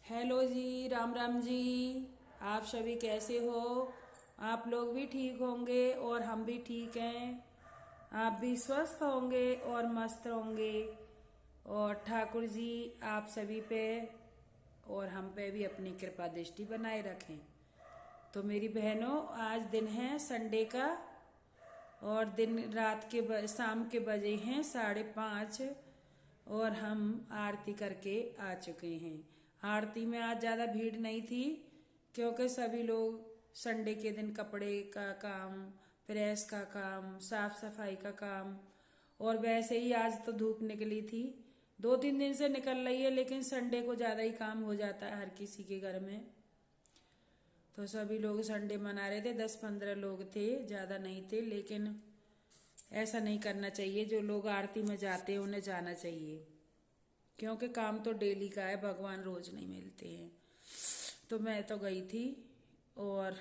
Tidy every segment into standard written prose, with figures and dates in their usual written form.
Hello जी, राम राम जी। आप सभी कैसे हो? आप लोग भी ठीक होंगे और हम भी ठीक हैं। आप भी स्वस्थ होंगे और मस्त होंगे। और ठाकुर जी आप सभी पे और हम पे भी अपनी कृपा दृष्टि बनाए रखें। तो मेरी बहनों, आज दिन है संडे का और दिन रात के शाम के बजे हैं 5:30 और हम आरती करके आ चुके हैं। आरती में आज ज़्यादा भीड़ नहीं थी क्योंकि सभी लोग संडे के दिन कपड़े का काम, प्रेस का काम, साफ सफाई का काम, और वैसे ही आज तो धूप निकली थी। 2-3 दिन से निकल रही है लेकिन संडे को ज़्यादा ही काम हो जाता है हर किसी के घर में। तो सभी लोग संडे मना रहे थे, 10-15 लोग थे, ज़्यादा नहीं थे। लेकिन ऐसा नहीं करना चाहिए, जो लोग आरती में जाते हैं उन्हें जाना चाहिए क्योंकि काम तो डेली का है, भगवान रोज नहीं मिलते हैं। तो मैं तो गई थी और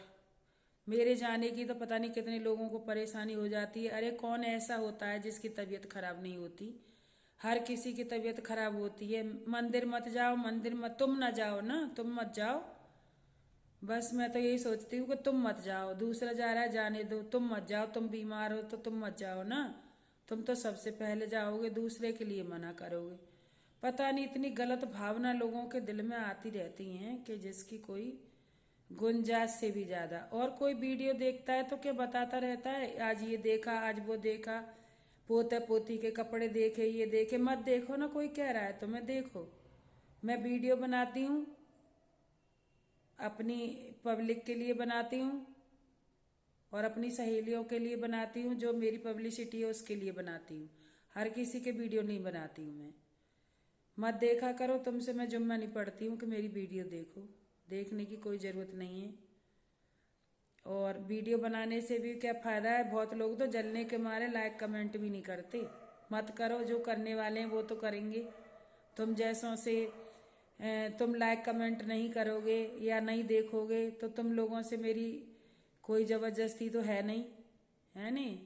मेरे जाने की तो पता नहीं कितने लोगों को परेशानी हो जाती है। अरे कौन ऐसा होता है जिसकी तबीयत खराब नहीं होती? हर किसी की तबीयत खराब होती है। मंदिर मत जाओ, मंदिर मत, तुम ना जाओ ना, तुम मत जाओ। बस मैं तो यही सोचती हूँ कि तुम मत जाओ, दूसरा जा रहा है जाने दो, तुम मत जाओ। तुम बीमार हो तो तुम मत जाओ ना। तुम तो सबसे पहले जाओगे, दूसरे के लिए मना करोगे। पता नहीं इतनी गलत भावना लोगों के दिल में आती रहती हैं कि जिसकी कोई गुंजाइश से भी ज्यादा। और कोई वीडियो देखता है तो क्या बताता रहता है, आज ये देखा, आज वो देखा, पोते पोती के कपड़े देखे, ये देखे। मत देखो ना, कोई कह रहा है तुम्हें देखो। मैं वीडियो बनाती हूँ, अपनी पब्लिक के लिए बनाती हूँ और अपनी सहेलियों के लिए बनाती हूँ। जो मेरी पब्लिसिटी है उसके लिए बनाती हूँ। हर किसी के वीडियो नहीं बनाती हूँ मैं। मत देखा करो, तुमसे मैं जुम्मा नहीं पड़ती हूँ कि मेरी वीडियो देखो। देखने की कोई ज़रूरत नहीं है। और वीडियो बनाने से भी क्या फ़ायदा है? बहुत लोग तो जलने के मारे लाइक कमेंट भी नहीं करते। मत करो, जो करने वाले हैं वो तो करेंगे। तुम जैसों से तुम लाइक कमेंट नहीं करोगे या नहीं देखोगे तो तुम लोगों से मेरी कोई ज़बरदस्ती तो है नहीं, है नहीं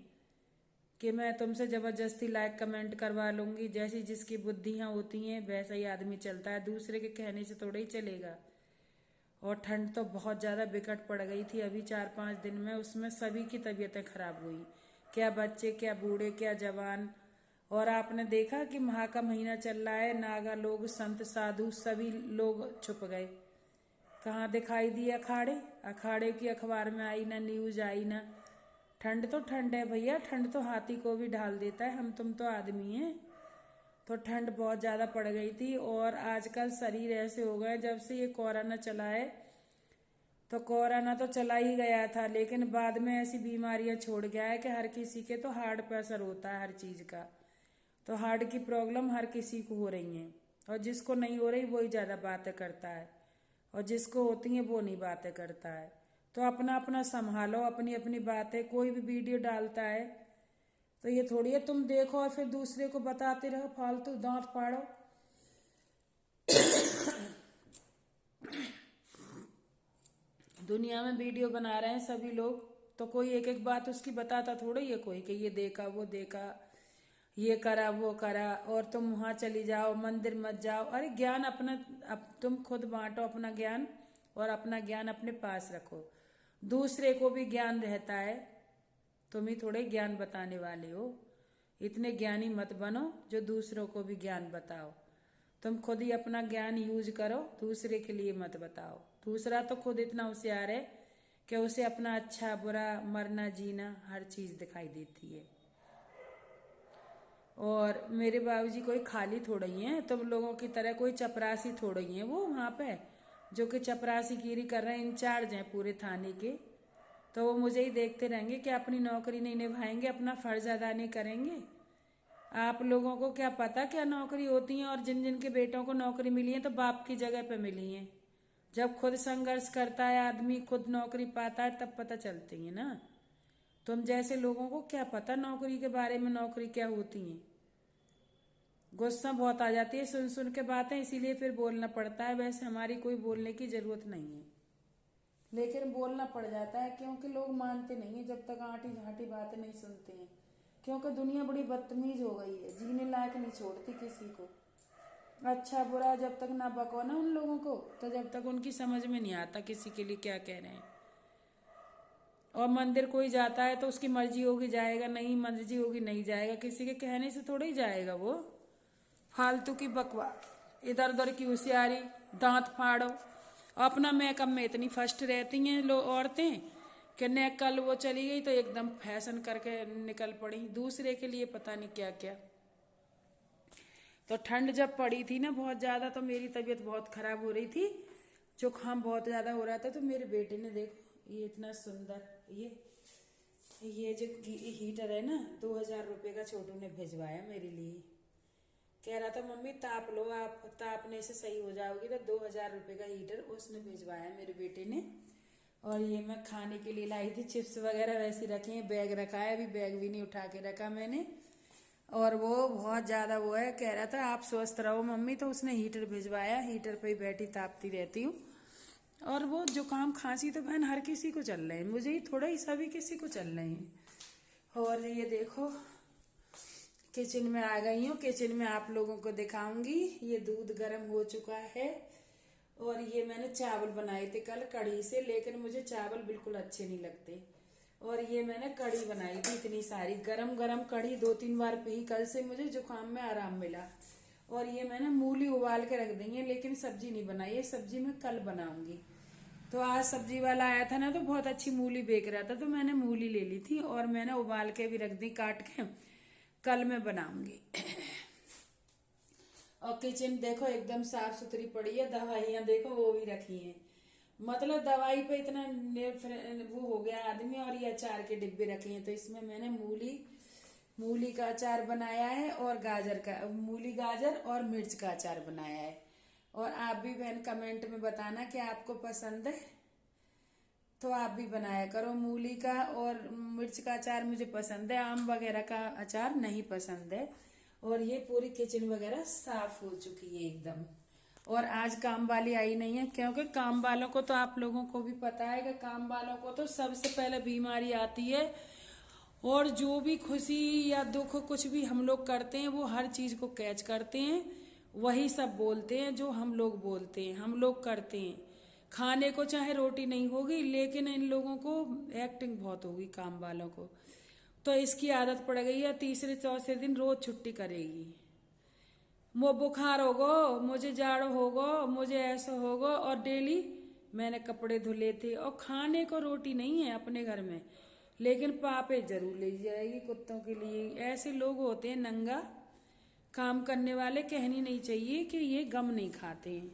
कि मैं तुमसे ज़बरदस्ती लाइक कमेंट करवा लूँगी। जैसी जिसकी बुद्धियाँ होती हैं वैसा ही आदमी चलता है, दूसरे के कहने से थोड़ा ही चलेगा। और ठंड तो बहुत ज़्यादा विकट पड़ गई थी अभी 4-5 दिन में, उसमें सभी की तबीयतें खराब हुई। क्या बच्चे, क्या बूढ़े, क्या जवान। और आपने देखा कि माह का महीना चल रहा है, नागा लोग, संत साधु सभी लोग छुप गए। कहाँ दिखाई दिए अखाड़े? अखाड़े की अखबार में आई ना, न्यूज आई ना। ठंड तो ठंड है भैया, ठंड तो हाथी को भी ढाल देता है, हम तुम तो आदमी हैं। तो ठंड बहुत ज़्यादा पड़ गई थी। और आजकल शरीर ऐसे हो गए, जब से ये कोरोना चला है, तो कोरोना तो चला ही गया था लेकिन बाद में ऐसी बीमारियां छोड़ गया है कि हर किसी के तो हार्ट प्रेशर होता है हर चीज़ का। तो हार्ट की प्रॉब्लम हर किसी को हो रही है। और जिसको नहीं हो रही वही ज़्यादा बातें करता है, और जिसको होती हैं वो नहीं बातें करता है। तो अपना अपना संभालो, अपनी अपनी बातें। कोई भी वीडियो डालता है तो ये थोड़ी है तुम देखो और फिर दूसरे को बताते रहो, फालतू दांत फाड़ो। दुनिया में वीडियो बना रहे हैं सभी लोग, तो कोई एक एक बात उसकी बताता थोड़ी है कोई कि ये देखा, वो देखा, ये करा, वो करा, और तुम वहां चली जाओ, मंदिर मत जाओ। अरे ज्ञान अपना, अब तुम खुद बांटो अपना ज्ञान, और अपना ज्ञान अपने पास रखो। दूसरे को भी ज्ञान रहता है, तुम ही थोड़े ज्ञान बताने वाले हो। इतने ज्ञानी मत बनो जो दूसरों को भी ज्ञान बताओ। तुम खुद ही अपना ज्ञान यूज करो, दूसरे के लिए मत बताओ। दूसरा तो खुद इतना होशियार है कि उसे अपना अच्छा बुरा, मरना जीना हर चीज दिखाई देती है। और मेरे बाबूजी कोई खाली थोड़ा ही हैं, तुम लोगों की तरह कोई चपरासी थोड़ा ही हैं वो वहां पे, जो कि चपरासी गिरी कर रहे हैं, इंचार्ज हैं पूरे थाने के। तो वो मुझे ही देखते रहेंगे कि अपनी नौकरी नहीं निभाएंगे, अपना फर्ज अदा नहीं करेंगे। आप लोगों को क्या पता क्या नौकरी होती है? और जिन जिन के बेटों को नौकरी मिली है तो बाप की जगह पे मिली है। जब खुद संघर्ष करता है आदमी, खुद नौकरी पाता है, तब पता चलती है ना। तुम जैसे लोगों को क्या पता नौकरी के बारे में, नौकरी क्या होती है। गुस्सा बहुत आ जाती है सुन सुन के बातें, इसीलिए फिर बोलना पड़ता है। वैसे हमारी कोई बोलने की जरूरत नहीं है लेकिन बोलना पड़ जाता है क्योंकि लोग मानते नहीं है जब तक आटी झाटी बातें नहीं सुनते हैं। क्योंकि दुनिया बड़ी बदतमीज हो गई है, जीने लायक नहीं छोड़ती किसी को। अच्छा बुरा जब तक ना बको ना उन लोगों को, तो जब तक उनकी समझ में नहीं आता किसी के लिए क्या कह रहे हैं। और मंदिर कोई जाता है तो उसकी मर्जी होगी जाएगा, नहीं मर्जी होगी नहीं जाएगा, किसी के कहने से थोड़ा ही जाएगा वो। फालतू की बकवास, इधर उधर की होशियारी, दांत फाड़ो। अपना मेकअप में इतनी फर्स्ट रहती हैं लोग औरतें कि न कल वो चली गई तो एकदम फैशन करके निकल पड़ी, दूसरे के लिए पता नहीं क्या क्या। तो ठंड जब पड़ी थी ना बहुत ज़्यादा, तो मेरी तबीयत बहुत ख़राब हो रही थी, जुकाम बहुत ज़्यादा हो रहा था। तो मेरे बेटे ने देखो ये इतना सुंदर ये जो हीटर है ना, 2000 रुपये का छोटू ने भिजवाया मेरे लिए। कह रहा था मम्मी ताप लो, आप तापने से सही हो जाओगी। तो 2000 रुपये का हीटर उसने भिजवाया मेरे बेटे ने। और ये मैं खाने के लिए लाई थी, चिप्स वगैरह वैसे रखे हैं, बैग रखा है, अभी बैग भी नहीं उठा के रखा मैंने। और वो बहुत ज़्यादा वो है, कह रहा था आप स्वस्थ रहो मम्मी, तो उसने हीटर भिजवाया, हीटर पे ही बैठी तापती रहती हूँ। और वो जुकाम खांसी तो बहन हर किसी को चल रहे हैं, मुझे ही थोड़ा ही, सभी किसी को चल रहे हैं। और ये देखो किचन में आ गई हूँ, किचन में आप लोगों को दिखाऊंगी। ये दूध गर्म हो चुका है और ये मैंने चावल बनाए थे कल कढ़ी से, लेकिन मुझे चावल बिल्कुल अच्छे नहीं लगते। और ये मैंने कढ़ी बनाई थी इतनी सारी, गरम गरम कढ़ी 2-3 बार पी, कल से मुझे जुकाम में आराम मिला। और ये मैंने मूली उबाल के रख दी है, लेकिन सब्जी नहीं बनाई है, सब्जी मैं कल बनाऊंगी। तो आज सब्जी वाला आया था ना, तो बहुत अच्छी मूली बेच रहा था, तो मैंने मूली ले ली थी और मैंने उबाल के भी रख दी काट के, कल मैं बनाऊंगी। और किचन देखो एकदम साफ सुथरी पड़ी है, दवाइयाँ देखो वो भी रखी हैं, मतलब दवाई पे इतना वो हो गया आदमी। और ये अचार के डिब्बे रखे हैं, तो इसमें मैंने मूली का अचार बनाया है और मूली गाजर और मिर्च का अचार बनाया है। और आप भी बहन कमेंट में बताना कि आपको पसंद है, तो आप भी बनाया करो। मूली का और मिर्च का अचार मुझे पसंद है, आम वगैरह का अचार नहीं पसंद है। और ये पूरी किचन वगैरह साफ हो चुकी है एकदम। और आज काम वाली आई नहीं है, क्योंकि काम वालों को तो आप लोगों को भी पता है कि काम वालों को तो सबसे पहले बीमारी आती है। और जो भी खुशी या दुख कुछ भी हम लोग करते हैं, वो हर चीज को कैच करते हैं, वही सब बोलते हैं जो हम लोग बोलते हैं, हम लोग करते हैं। खाने को चाहे रोटी नहीं होगी, लेकिन इन लोगों को एक्टिंग बहुत होगी काम वालों को। तो इसकी आदत पड़ गई है, तीसरे चौथे दिन रोज छुट्टी करेगी। वो बुखार होगो, मुझे जाड़ होगो, मुझे ऐसा होगो। और डेली मैंने कपड़े धुले थे। और खाने को रोटी नहीं है अपने घर में, लेकिन पापे जरूर ले जाएगी कुत्तों के लिए। ऐसे लोग होते हैं नंगा काम करने वाले, कहनी नहीं चाहिए कि ये गम नहीं खाते हैं।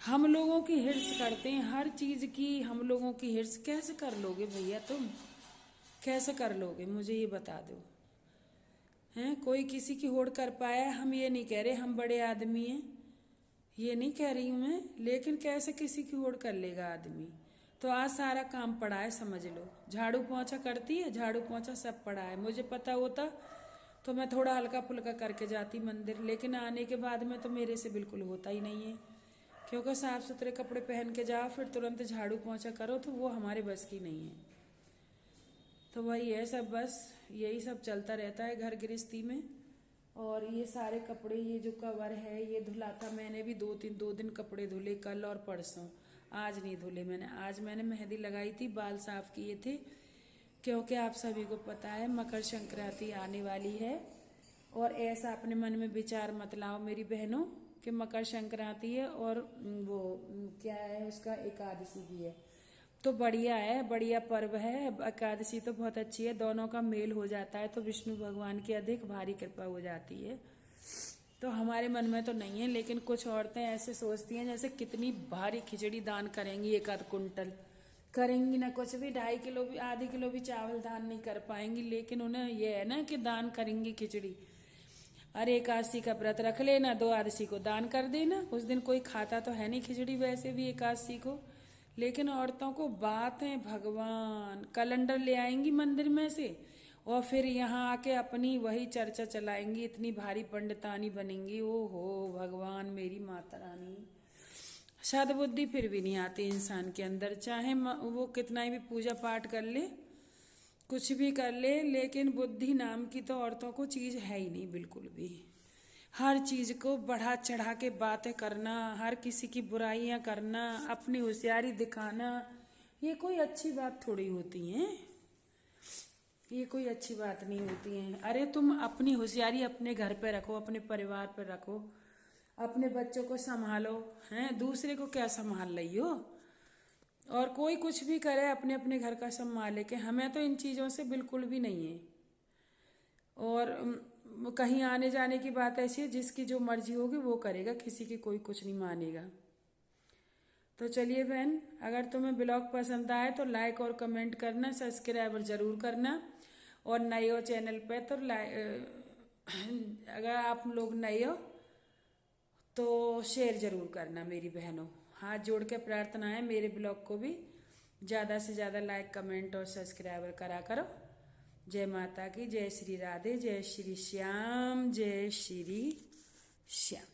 हम लोगों की हिर्स करते हैं हर चीज की, हम लोगों की हिर्स कैसे कर लोगे भैया, तुम कैसे कर लोगे, मुझे ये बता दो। हैं कोई किसी की होड़ कर पाया है? हम ये नहीं कह रहे हम बड़े आदमी हैं, ये नहीं कह रही हूं मैं, लेकिन कैसे किसी की होड़ कर लेगा आदमी। तो आज सारा काम पड़ा है, समझ लो। झाड़ू पोंछा करती है, झाड़ू पोंछा सब पड़ा है। मुझे पता होता तो मैं थोड़ा हल्का फुल्का करके जाती मंदिर, लेकिन आने के बाद में तो मेरे से बिल्कुल होता ही नहीं है। क्योंकि साफ सुथरे कपड़े पहन के जाओ फिर तुरंत झाड़ू पोंछा करो, तो वो हमारे बस की नहीं है। तो वही है सब, बस यही सब चलता रहता है घर गृहस्थी में। और ये सारे कपड़े, ये जो कवर है ये धुला था मैंने भी, 2 दिन कपड़े धुले, कल और परसों। आज नहीं धुले मैंने। आज मैंने मेहंदी लगाई थी, बाल साफ किए थे, क्योंकि आप सभी को पता है मकर संक्रांति आने वाली है। और ऐसा अपने मन में विचार मत लाओ मेरी बहनों कि मकर संक्रांति है और वो क्या है उसका एकादशी भी है। तो बढ़िया है, बढ़िया पर्व है। एकादशी तो बहुत अच्छी है, दोनों का मेल हो जाता है तो विष्णु भगवान की अधिक भारी कृपा हो जाती है। तो हमारे मन में तो नहीं है, लेकिन कुछ औरतें ऐसे सोचती हैं जैसे कितनी भारी खिचड़ी दान करेंगी, 1 आध कुंटल करेंगी ना, कुछ भी 2.5 किलो भी, आधी किलो भी चावल दान नहीं कर पाएंगी, लेकिन उन्हें ये है ना कि दान करेंगी खिचड़ी। अरे एकादशी का व्रत रख लेना, 2 आदशी को दान कर देना। उस दिन कोई खाता तो है नहीं खिचड़ी वैसे भी एकादशी को, लेकिन औरतों को बात है भगवान। कैलेंडर ले आएंगी मंदिर में से और फिर यहाँ आके अपनी वही चर्चा चलाएंगी, इतनी भारी पंडितानी बनेंगी। ओ हो भगवान मेरी माता रानी, सद्बुद्धि फिर भी नहीं आती इंसान के अंदर, चाहे वो कितना ही भी पूजा पाठ कर ले, कुछ भी कर ले, लेकिन बुद्धि नाम की तो औरतों को चीज है ही नहीं बिल्कुल भी। हर चीज को बढ़ा चढ़ा के बातें करना, हर किसी की बुराइयां करना, अपनी होशियारी दिखाना, ये कोई अच्छी बात थोड़ी होती है। ये कोई अच्छी बात नहीं होती है। अरे तुम अपनी होशियारी अपने घर पे रखो, अपने परिवार पे रखो, अपने बच्चों को संभालो, हैं दूसरे को क्या संभाल रही हो। और कोई कुछ भी करे अपने अपने घर का संभाले, के हमें तो इन चीज़ों से बिल्कुल भी नहीं है। और कहीं आने जाने की बात ऐसी है, जिसकी जो मर्जी होगी वो करेगा, किसी की कोई कुछ नहीं मानेगा। तो चलिए बहन, अगर तुम्हें ब्लॉग पसंद आए तो लाइक और कमेंट करना, सब्सक्राइबर ज़रूर करना। और नए हो चैनल पे तो अगर आप लोग नए हो तो शेयर ज़रूर करना मेरी बहनों। हाथ जोड़ के प्रार्थना है, मेरे ब्लॉग को भी ज़्यादा से ज़्यादा लाइक कमेंट और सब्सक्राइबर करा करो। जय माता की, जय श्री राधे, जय श्री श्याम, जय श्री श्याम।